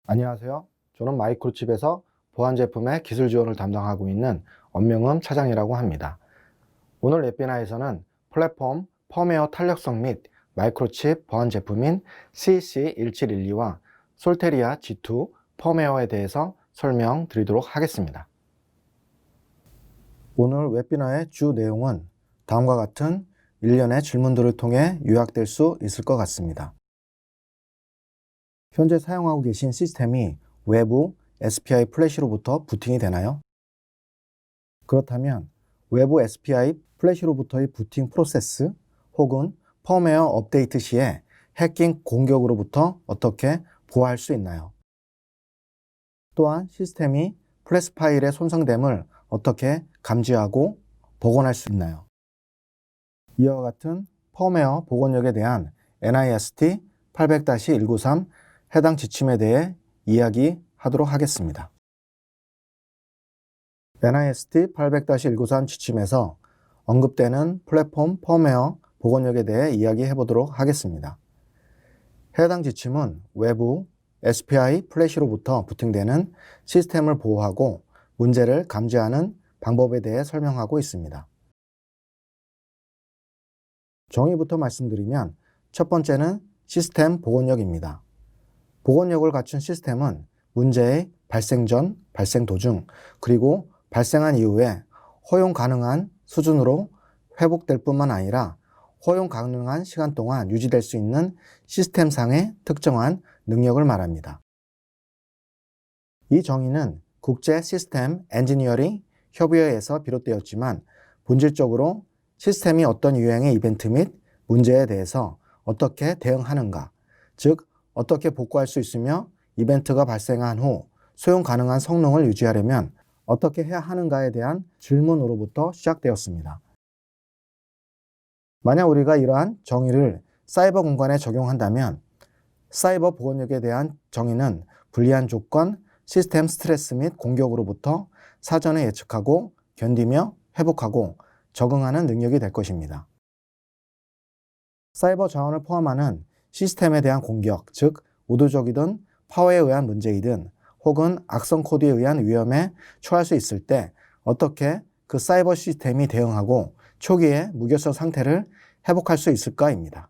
안녕하세요. 저는 마이크로칩에서 보안 제품의 기술 지원을 담당하고 있는 엄명음 차장이라고 합니다. 오늘 웹비나에서는 플랫폼 펌웨어 탄력성 및 마이크로칩 보안 제품인 CC1712와 솔테리아 G2 펌웨어에 대해서 설명드리도록 하겠습니다. 오늘 웹비나의 주 내용은 다음과 같은 일련의 질문들을 통해 요약될 수 있을 것 같습니다. 현재 사용하고 계신 시스템이 외부 SPI 플래시로부터 부팅이 되나요? 그렇다면 외부 SPI 플래시로부터의 부팅 프로세스 혹은 펌웨어 업데이트 시에 해킹 공격으로부터 어떻게 보호할 수 있나요? 또한 시스템이 플래시 파일의 손상됨을 어떻게 감지하고 복원할 수 있나요? 이와 같은 펌웨어 복원력에 대한 NIST 800-193 해당 지침에 대해 이야기하도록 하겠습니다. NIST 800-193 지침에서 언급되는 플랫폼 펌웨어 복원력에 대해 이야기해 보도록 하겠습니다. 해당 지침은 외부 SPI 플래시로부터 부팅되는 시스템을 보호하고 문제를 감지하는 방법에 대해 설명하고 있습니다. 정의부터 말씀드리면 첫 번째는 시스템 복원력입니다. 복원력을 갖춘 시스템은 문제의 발생 전, 발생 도중, 그리고 발생한 이후에 허용 가능한 수준으로 회복될 뿐만 아니라 허용 가능한 시간 동안 유지될 수 있는 시스템상의 특정한 능력을 말합니다. 이 정의는 국제 시스템 엔지니어링 협의회에서 비롯되었지만 본질적으로 시스템이 어떤 유형의 이벤트 및 문제에 대해서 어떻게 대응하는가, 즉 어떻게 복구할 수 있으며 이벤트가 발생한 후 수용 가능한 성능을 유지하려면 어떻게 해야 하는가에 대한 질문으로부터 시작되었습니다. 만약 우리가 이러한 정의를 사이버 공간에 적용한다면 사이버 보건력에 대한 정의는 불리한 조건, 시스템 스트레스 및 공격으로부터 사전에 예측하고 견디며 회복하고 적응하는 능력이 될 것입니다. 사이버 자원을 포함하는 시스템에 대한 공격, 즉 의도적이든 파워에 의한 문제이든 혹은 악성 코드에 의한 위험에 처할 수 있을 때 어떻게 그 사이버 시스템이 대응하고 초기에 무결성 상태를 회복할 수 있을까입니다.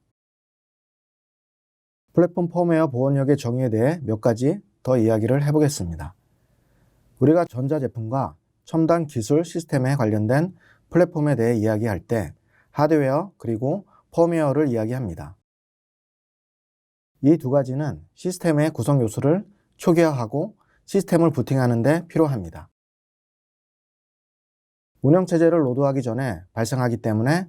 플랫폼 펌웨어 보건력의 정의에 대해 몇 가지 더 이야기를 해보겠습니다. 우리가 전자제품과 첨단 기술 시스템에 관련된 플랫폼에 대해 이야기할 때 하드웨어 그리고 펌웨어를 이야기합니다. 이 두 가지는 시스템의 구성 요소를 초기화하고 시스템을 부팅하는 데 필요합니다. 운영체제를 로드하기 전에 발생하기 때문에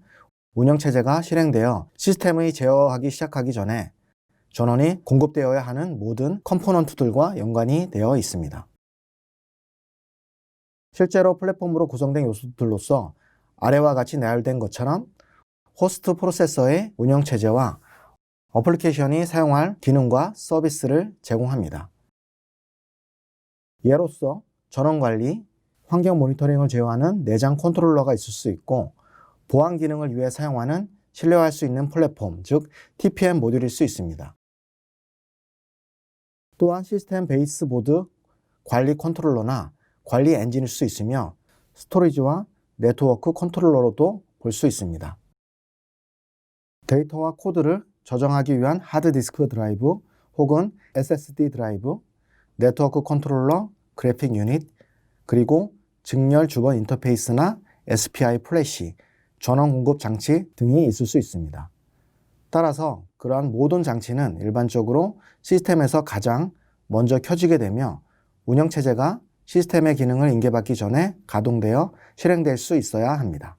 운영체제가 실행되어 시스템의 제어하기 시작하기 전에 전원이 공급되어야 하는 모든 컴포넌트들과 연관이 되어 있습니다. 실제로 플랫폼으로 구성된 요소들로서 아래와 같이 나열된 것처럼 호스트 프로세서의 운영체제와 어플리케이션이 사용할 기능과 서비스를 제공합니다. 예로서 전원관리, 환경 모니터링을 제어하는 내장 컨트롤러가 있을 수 있고 보안 기능을 위해 사용하는 신뢰할 수 있는 플랫폼, 즉 TPM 모듈일 수 있습니다. 또한 시스템 베이스 보드 관리 컨트롤러나 관리 엔진일 수 있으며 스토리지와 네트워크 컨트롤러로도 볼 수 있습니다. 데이터와 코드를 저장하기 위한 하드디스크 드라이브 혹은 SSD 드라이브, 네트워크 컨트롤러, 그래픽 유닛, 그리고 직렬 주번 인터페이스나 SPI 플래시, 전원 공급 장치 등이 있을 수 있습니다. 따라서 그러한 모든 장치는 일반적으로 시스템에서 가장 먼저 켜지게 되며 운영체제가 시스템의 기능을 인계받기 전에 가동되어 실행될 수 있어야 합니다.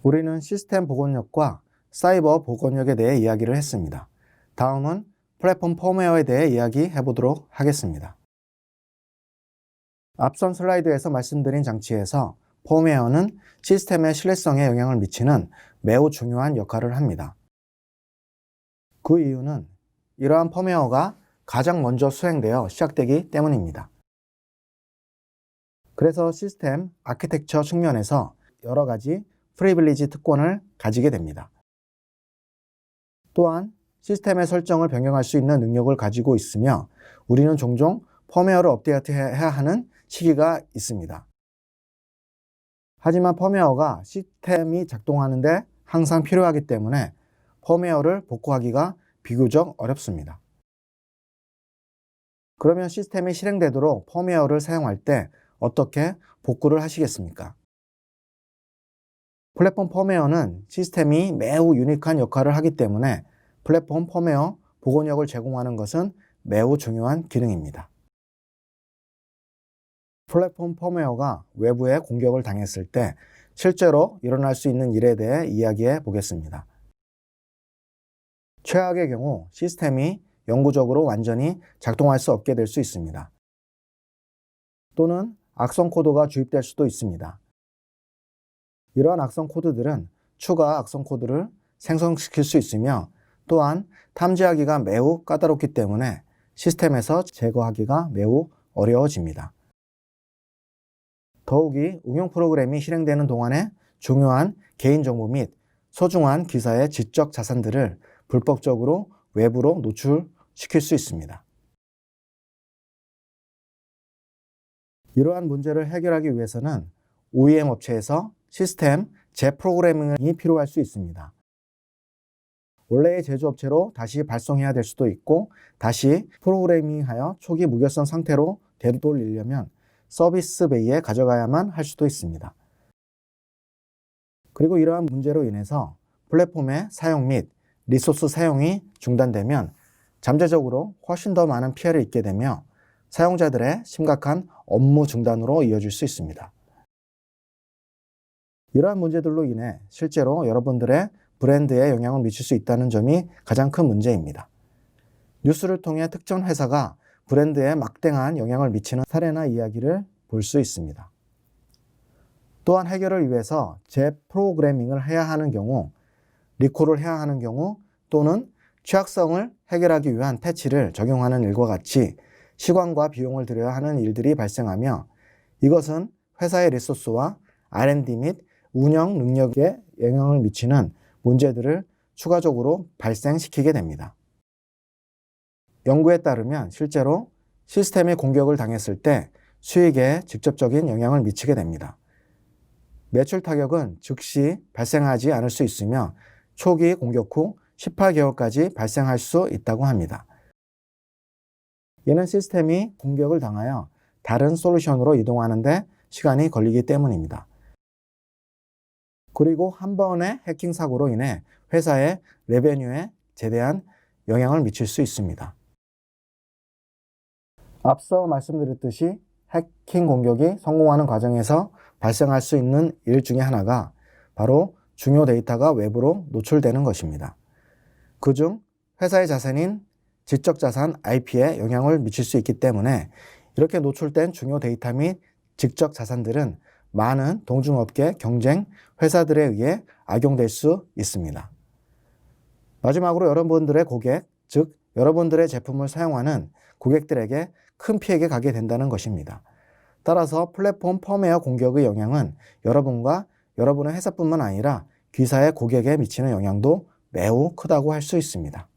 우리는 시스템 복원력과 사이버 복원력에 대해 이야기를 했습니다. 다음은 플랫폼 펌웨어에 대해 이야기해 보도록 하겠습니다. 앞선 슬라이드에서 말씀드린 장치에서 펌웨어는 시스템의 신뢰성에 영향을 미치는 매우 중요한 역할을 합니다. 그 이유는 이러한 펌웨어가 가장 먼저 수행되어 시작되기 때문입니다. 그래서 시스템 아키텍처 측면에서 여러 가지 프리빌리지 특권을 가지게 됩니다. 또한 시스템의 설정을 변경할 수 있는 능력을 가지고 있으며 우리는 종종 펌웨어를 업데이트해야 하는 시기가 있습니다. 하지만 펌웨어가 시스템이 작동하는데 항상 필요하기 때문에 펌웨어를 복구하기가 비교적 어렵습니다. 그러면 시스템이 실행되도록 펌웨어를 사용할 때 어떻게 복구를 하시겠습니까? 플랫폼 펌웨어는 시스템이 매우 유니크한 역할을 하기 때문에 플랫폼 펌웨어 복원력을 제공하는 것은 매우 중요한 기능입니다. 플랫폼 펌웨어가 외부에 공격을 당했을 때 실제로 일어날 수 있는 일에 대해 이야기해 보겠습니다. 최악의 경우 시스템이 영구적으로 완전히 작동할 수 없게 될 수 있습니다. 또는 악성 코드가 주입될 수도 있습니다. 이러한 악성 코드들은 추가 악성 코드를 생성시킬 수 있으며 또한 탐지하기가 매우 까다롭기 때문에 시스템에서 제거하기가 매우 어려워집니다. 더욱이 응용 프로그램이 실행되는 동안에 중요한 개인정보 및 소중한 기사의 지적 자산들을 불법적으로 외부로 노출시킬 수 있습니다. 이러한 문제를 해결하기 위해서는 OEM 업체에서 시스템 재프로그래밍이 필요할 수 있습니다. 원래의 제조업체로 다시 발송해야 될 수도 있고 다시 프로그래밍하여 초기 무결성 상태로 되돌리려면 서비스 베이에 가져가야만 할 수도 있습니다. 그리고 이러한 문제로 인해서 플랫폼의 사용 및 리소스 사용이 중단되면 잠재적으로 훨씬 더 많은 피해를 입게 되며 사용자들의 심각한 업무 중단으로 이어질 수 있습니다. 이러한 문제들로 인해 실제로 여러분들의 브랜드에 영향을 미칠 수 있다는 점이 가장 큰 문제입니다. 뉴스를 통해 특정 회사가 브랜드에 막대한 영향을 미치는 사례나 이야기를 볼 수 있습니다. 또한 해결을 위해서 재프로그래밍을 해야 하는 경우, 리콜을 해야 하는 경우 또는 취약성을 해결하기 위한 패치를 적용하는 일과 같이 시간과 비용을 들여야 하는 일들이 발생하며 이것은 회사의 리소스와 R&D 및 운영 능력에 영향을 미치는 문제들을 추가적으로 발생시키게 됩니다. 연구에 따르면 실제로 시스템이 공격을 당했을 때 수익에 직접적인 영향을 미치게 됩니다. 매출 타격은 즉시 발생하지 않을 수 있으며 초기 공격 후 18개월까지 발생할 수 있다고 합니다. 이는 시스템이 공격을 당하여 다른 솔루션으로 이동하는데 시간이 걸리기 때문입니다. 그리고 한 번의 해킹 사고로 인해 회사의 레베뉴에 제대한 영향을 미칠 수 있습니다. 앞서 말씀드렸듯이 해킹 공격이 성공하는 과정에서 발생할 수 있는 일 중에 하나가 바로 중요 데이터가 외부로 노출되는 것입니다. 그중 회사의 자산인 지적자산 IP에 영향을 미칠 수 있기 때문에 이렇게 노출된 중요 데이터 및 지적 자산들은 많은 동종업계 경쟁 회사들에 의해 악용될 수 있습니다. 마지막으로 여러분들의 고객, 즉 여러분들의 제품을 사용하는 고객들에게 큰 피해가 가게 된다는 것입니다. 따라서 플랫폼 펌웨어 공격의 영향은 여러분과 여러분의 회사뿐만 아니라 귀사의 고객에 미치는 영향도 매우 크다고 할 수 있습니다.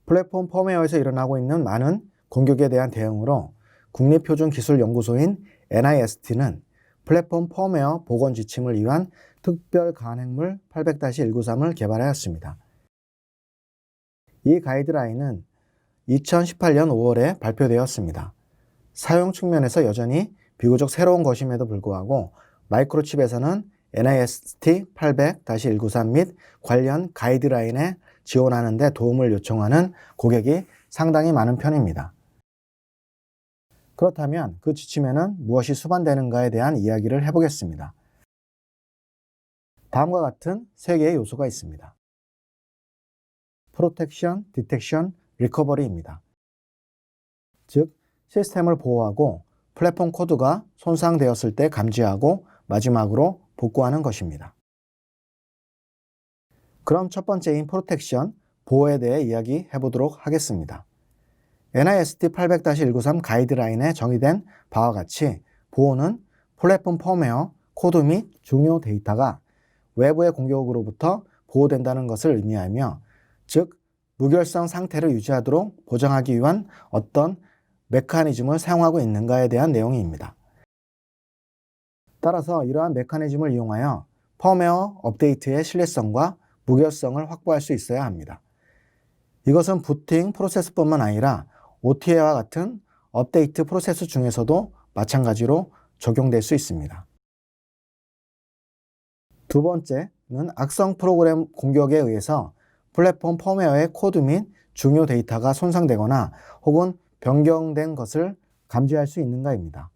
플랫폼 펌웨어에서 일어나고 있는 많은 공격에 대한 대응으로 국립표준기술연구소인 NIST는 플랫폼 펌웨어 복원 지침을 위한 특별 간행물 800-193을 개발하였습니다. 이 가이드라인은 2018년 5월에 발표되었습니다. 사용 측면에서 여전히 비교적 새로운 것임에도 불구하고 마이크로칩에서는 NIST 800-193 및 관련 가이드라인에 지원하는 데 도움을 요청하는 고객이 상당히 많은 편입니다. 그렇다면 그 지침에는 무엇이 수반되는가에 대한 이야기를 해보겠습니다. 다음과 같은 3개의 요소가 있습니다. 프로텍션, 디텍션, 리커버리입니다. 즉, 시스템을 보호하고 플랫폼 코드가 손상되었을 때 감지하고 마지막으로 복구하는 것입니다. 그럼 첫 번째인 프로텍션, 보호에 대해 이야기해 보도록 하겠습니다. NIST 800-193 가이드라인에 정의된 바와 같이 보호는 플랫폼 펌웨어, 코드 및 중요 데이터가 외부의 공격으로부터 보호된다는 것을 의미하며, 즉 무결성 상태를 유지하도록 보장하기 위한 어떤 메커니즘을 사용하고 있는가에 대한 내용입니다. 따라서 이러한 메커니즘을 이용하여 펌웨어 업데이트의 신뢰성과 무결성을 확보할 수 있어야 합니다. 이것은 부팅 프로세스뿐만 아니라 OTA와 같은 업데이트 프로세스 중에서도 마찬가지로 적용될 수 있습니다. 두 번째는 악성 프로그램 공격에 의해서 플랫폼 펌웨어의 코드 및 중요 데이터가 손상되거나 혹은 변경된 것을 감지할 수 있는가입니다.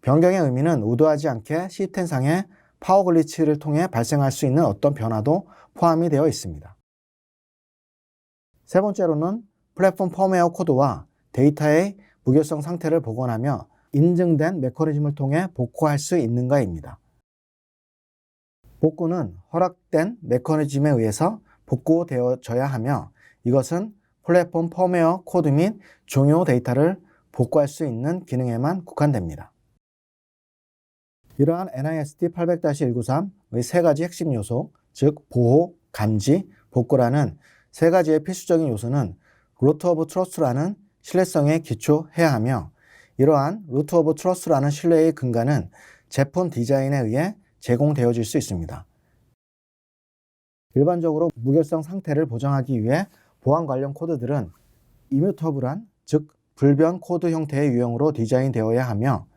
변경의 의미는 의도하지 않게 시스템상의 파워 글리치를 통해 발생할 수 있는 어떤 변화도 포함이 되어 있습니다. 세 번째로는 플랫폼 펌웨어 코드와 데이터의 무결성 상태를 복원하며 인증된 메커니즘을 통해 복구할 수 있는가입니다. 복구는 허락된 메커니즘에 의해서 복구되어져야 하며, 이것은 플랫폼 펌웨어 코드 및 중요 데이터를 복구할 수 있는 기능에만 국한됩니다. 이러한 NIST 800-193의 세 가지 핵심 요소, 즉 보호, 감지, 복구라는 세 가지의 필수적인 요소는 루트 오브 트러스트라는 신뢰성에 기초해야 하며, 이러한 루트 오브 트러스트라는 신뢰의 근간은 제품 디자인에 의해 제공되어질 수 있습니다. 일반적으로 무결성 상태를 보장하기 위해 보안 관련 코드들은 이뮤터블한, 즉 불변 코드 형태의 유형으로 디자인되어야 하며,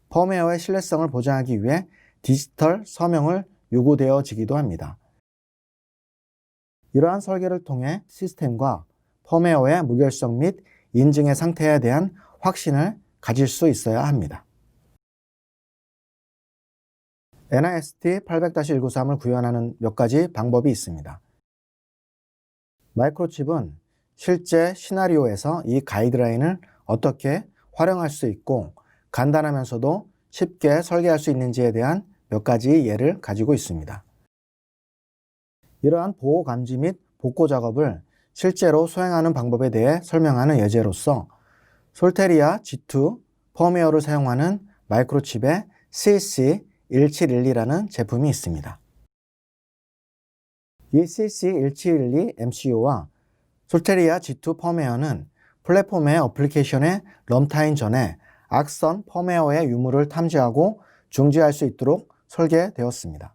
펌웨어의 신뢰성을 보장하기 위해 디지털 서명을 요구되어지기도 합니다. 이러한 설계를 통해 시스템과 펌웨어의 무결성 및 인증의 상태에 대한 확신을 가질 수 있어야 합니다. NIST 800-193을 구현하는 몇 가지 방법이 있습니다. 마이크로칩은 실제 시나리오에서 이 가이드라인을 어떻게 활용할 수 있고 간단하면서도 쉽게 설계할 수 있는지에 대한 몇 가지 예를 가지고 있습니다. 이러한 보호 감지 및 복구 작업을 실제로 수행하는 방법에 대해 설명하는 예제로서 솔테리아 G2 펌웨어를 사용하는 마이크로칩의 CC1712라는 제품이 있습니다. 이 CC1712 MCU와 솔테리아 G2 펌웨어는 플랫폼의 어플리케이션의 런타임 전에 악성 펌웨어의 유무를 탐지하고 중지할 수 있도록 설계되었습니다.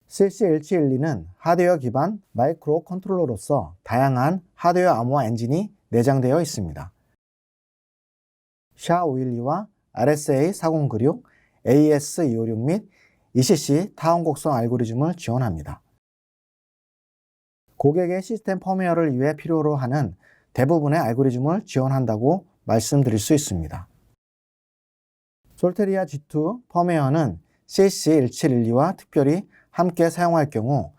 CC1712는 하드웨어 기반 마이크로 컨트롤러로서 다양한 하드웨어 암호화 엔진이 내장되어 있습니다. SHA-512와 RSA4096, AES256 및 ECC 타원 곡선 알고리즘을 지원합니다. 고객의 시스템 펌웨어를 위해 필요로 하는 대부분의 알고리즘을 지원한다고 말씀드릴 수 있습니다. 솔테리아 G2 펌웨어는 CC1712와 특별히 함께 사용할 경우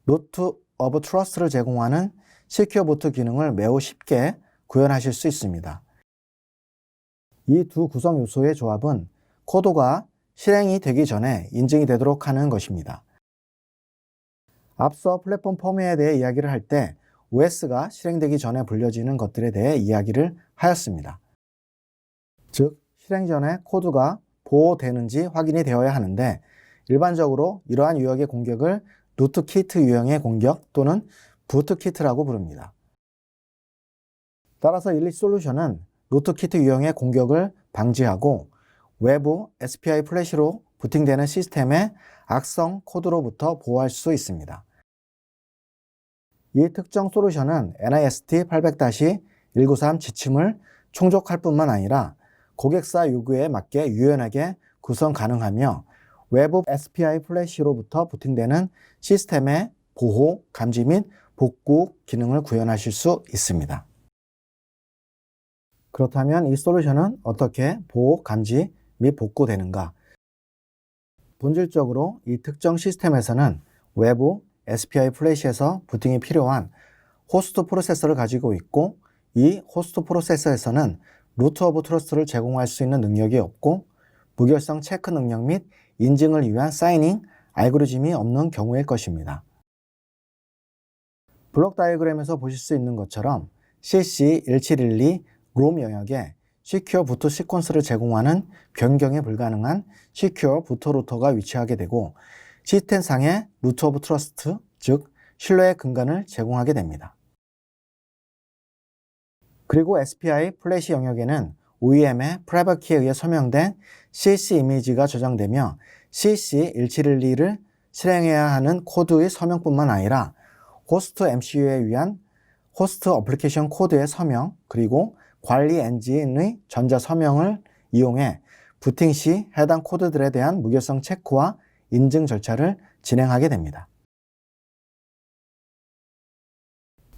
루트 오브 트러스트를 제공하는 시큐어 부트 기능을 매우 쉽게 구현하실 수 있습니다. 이 두 구성 요소의 조합은 코드가 실행이 되기 전에 인증이 되도록 하는 것입니다. 앞서 플랫폼 펌웨어에 대해 이야기를 할 때 OS가 실행되기 전에 불려지는 것들에 대해 이야기를 하였습니다. 즉, 실행 전에 코드가 보호되는지 확인이 되어야 하는데, 일반적으로 이러한 유형의 공격을 루트키트 유형의 공격 또는 부트키트라고 부릅니다. 따라서 이 솔루션은 루트키트 유형의 공격을 방지하고 외부 SPI 플래시로 부팅되는 시스템의 악성 코드로부터 보호할 수 있습니다. 이 특정 솔루션은 NIST 800-193 지침을 충족할 뿐만 아니라 고객사 요구에 맞게 유연하게 구성 가능하며 외부 SPI 플래시로부터 부팅되는 시스템의 보호, 감지 및 복구 기능을 구현하실 수 있습니다. 그렇다면 이 솔루션은 어떻게 보호, 감지 및 복구되는가? 본질적으로 이 특정 시스템에서는 외부 SPI 플래시에서 부팅이 필요한 호스트 프로세서를 가지고 있고, 이 호스트 프로세서에서는 루트 오브 트러스트를 제공할 수 있는 능력이 없고 무결성 체크 능력 및 인증을 위한 사이닝 알고리즘이 없는 경우일 것입니다. 블록 다이어그램에서 보실 수 있는 것처럼 CC1712 롬 영역에 시큐어 부트 시퀀스를 제공하는 변경이 불가능한 시큐어 부트 루터가 위치하게 되고, 시스템상의 루트 오브 트러스트, 즉 신뢰의 근간을 제공하게 됩니다. 그리고 SPI 플래시 영역에는 OEM의 프라이빗 키에 의해 서명된 CC 이미지가 저장되며 CC1712를 실행해야 하는 코드의 서명뿐만 아니라 호스트 MCU에 의한 호스트 어플리케이션 코드의 서명, 그리고 관리 엔진의 전자 서명을 이용해 부팅 시 해당 코드들에 대한 무결성 체크와 인증 절차를 진행하게 됩니다.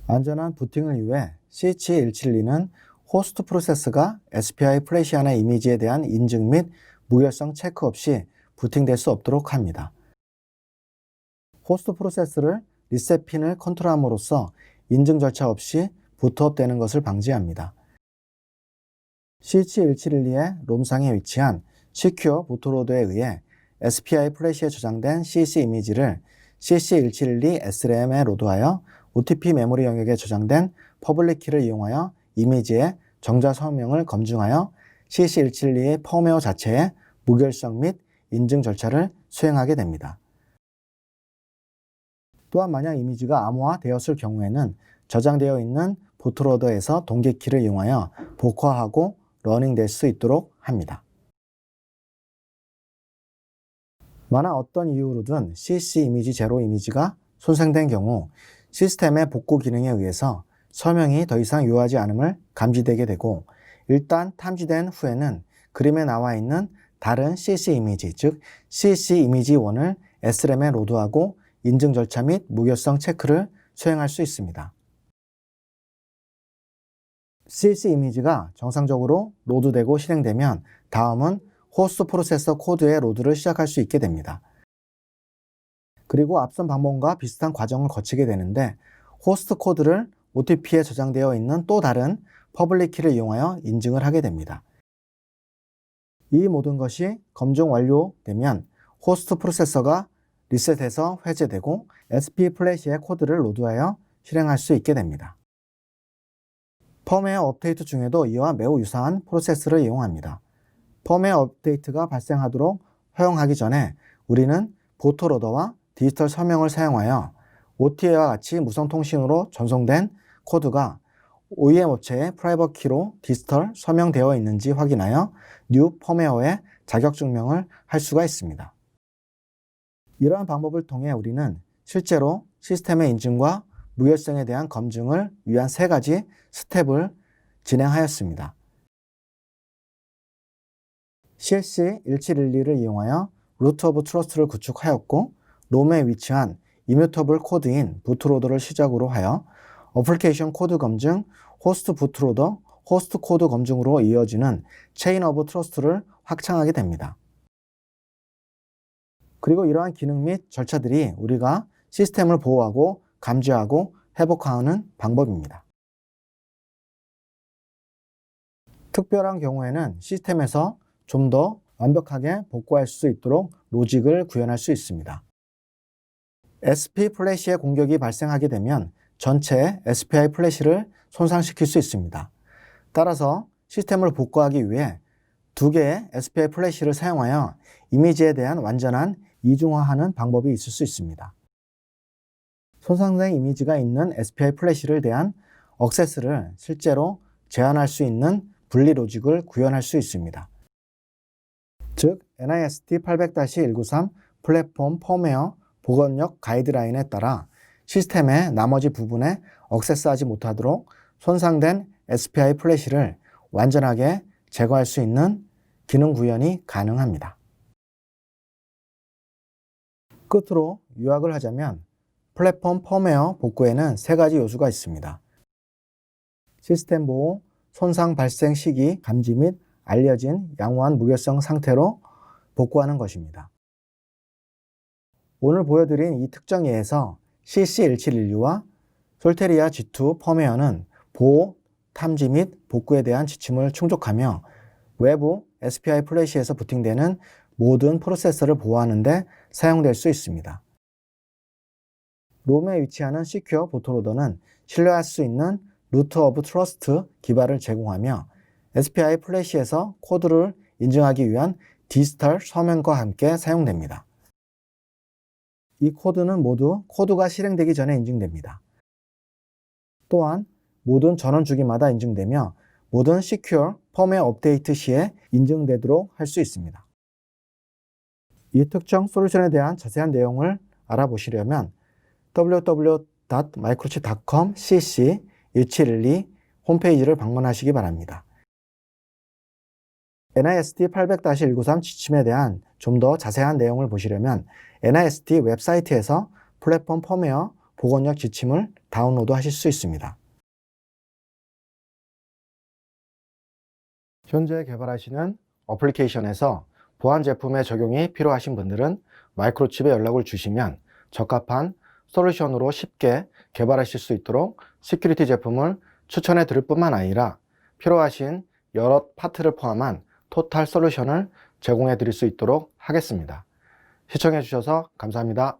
안전한 부팅을 위해 CC172는 호스트 프로세스가 SPI 플래시 안의 이미지에 대한 인증 및 무결성 체크 없이 부팅될 수 없도록 합니다. 호스트 프로세스를 리셋 핀을 컨트롤함으로써 인증 절차 없이 부트업되는 것을 방지합니다. CC1712의 롬상에 위치한 시큐어 부트로드에 의해 SPI 플래시에 저장된 CC 이미지를 CC1712 SRAM에 로드하여 OTP 메모리 영역에 저장된 퍼블릭 키를 이용하여 이미지의 정자 서명을 검증하여 CC172의 펌웨어 자체의 무결성 및 인증 절차를 수행하게 됩니다. 또한 만약 이미지가 암호화되었을 경우에는 저장되어 있는 보트로더에서 동기키를 이용하여 복화하고 러닝될 수 있도록 합니다. 만약 어떤 이유로든 CC 이미지 제로 이미지가 손상된 경우 시스템의 복구 기능에 의해서 서명이 더 이상 유효하지 않음을 감지되게 되고, 일단 탐지된 후에는 그림에 나와 있는 다른 CC 이미지, 즉 CC 이미지 1을 SRAM에 로드하고 인증 절차 및 무결성 체크를 수행할 수 있습니다. CC 이미지가 정상적으로 로드되고 실행되면 다음은 호스트 프로세서 코드의 로드를 시작할 수 있게 됩니다. 그리고 앞선 방법과 비슷한 과정을 거치게 되는데, 호스트 코드를 OTP에 저장되어 있는 또 다른 퍼블릭 키를 이용하여 인증을 하게 됩니다. 이 모든 것이 검증 완료되면 호스트 프로세서가 리셋해서 해제되고 SP 플래시의 코드를 로드하여 실행할 수 있게 됩니다. 펌웨어 업데이트 중에도 이와 매우 유사한 프로세스를 이용합니다. 펌웨어 업데이트가 발생하도록 허용하기 전에 우리는 보트로더와 디지털 서명을 사용하여 OTA와 같이 무선 통신으로 전송된 코드가 OEM 업체의 프라이빗 키로 디지털 서명되어 있는지 확인하여 뉴 펌웨어의 자격 증명을 할 수가 있습니다. 이러한 방법을 통해 우리는 실제로 시스템의 인증과 무결성에 대한 검증을 위한 3가지 스텝을 진행하였습니다. CLC1712를 이용하여 루트 오브 트러스트를 구축하였고, 롬에 위치한 이뮤터블 코드인 부트로더를 시작으로 하여 어플리케이션 코드 검증, 호스트 부트로더, 호스트 코드 검증으로 이어지는 체인 오브 트러스트를 확장하게 됩니다. 그리고 이러한 기능 및 절차들이 우리가 시스템을 보호하고 감지하고 회복하는 방법입니다. 특별한 경우에는 시스템에서 좀 더 완벽하게 복구할 수 있도록 로직을 구현할 수 있습니다. SP 플래시의 공격이 발생하게 되면 전체 SPI 플래시를 손상시킬 수 있습니다. 따라서 시스템을 복구하기 위해 2개의 SPI 플래시를 사용하여 이미지에 대한 완전한 이중화하는 방법이 있을 수 있습니다. 손상된 이미지가 있는 SPI 플래시를 대한 억세스를 실제로 제한할 수 있는 분리 로직을 구현할 수 있습니다. 즉 NIST 800-193 플랫폼 펌웨어 복원력 가이드라인에 따라 시스템의 나머지 부분에 억세스하지 못하도록 손상된 SPI 플래시를 완전하게 제거할 수 있는 기능 구현이 가능합니다. 끝으로 요약을 하자면 플랫폼 펌웨어 복구에는 3가지 요소가 있습니다. 시스템 보호, 손상 발생 시기 감지 및 알려진 양호한 무결성 상태로 복구하는 것입니다. 오늘 보여드린 이 특정 예에서 CC1712와 솔테리아 G2 펌웨어는 보호, 탐지 및 복구에 대한 지침을 충족하며 외부 SPI 플래시에서 부팅되는 모든 프로세서를 보호하는 데 사용될 수 있습니다. 롬에 위치하는 시큐어 보트로더는 신뢰할 수 있는 루트 오브 트러스트 기반을 제공하며 SPI 플래시에서 코드를 인증하기 위한 디지털 서명과 함께 사용됩니다. 이 코드는 모두 코드가 실행되기 전에 인증됩니다. 또한 모든 전원 주기마다 인증되며 모든 Secure 펌웨어 업데이트 시에 인증되도록 할 수 있습니다. 이 특정 솔루션에 대한 자세한 내용을 알아보시려면 www.microchip.com/cc1712 홈페이지를 방문하시기 바랍니다. NIST 800-193 지침에 대한 좀 더 자세한 내용을 보시려면 NIST 웹사이트에서 플랫폼 펌웨어 복원력 지침을 다운로드 하실 수 있습니다. 현재 개발하시는 어플리케이션에서 보안 제품의 적용이 필요하신 분들은 마이크로칩에 연락을 주시면 적합한 솔루션으로 쉽게 개발하실 수 있도록 시큐리티 제품을 추천해 드릴 뿐만 아니라 필요하신 여러 파트를 포함한 토탈 솔루션을 제공해 드릴 수 있도록 하겠습니다. 시청해 주셔서 감사합니다.